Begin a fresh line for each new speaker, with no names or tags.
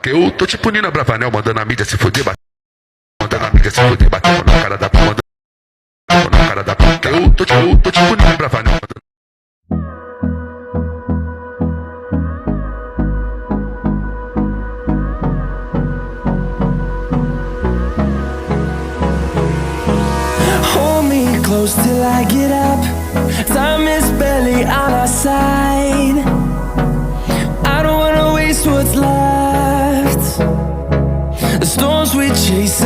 Eu tô tipo Nina Bravanel, mandando a mídia se fuder, mandando a mídia se fuder, batendo na cara da p, mandando na cara da p. Eu tô tipo Nina Bravanel, mandando.
Hold me close till I get up. Time is barely on our side. I don't wanna waste what's left. The storms we chase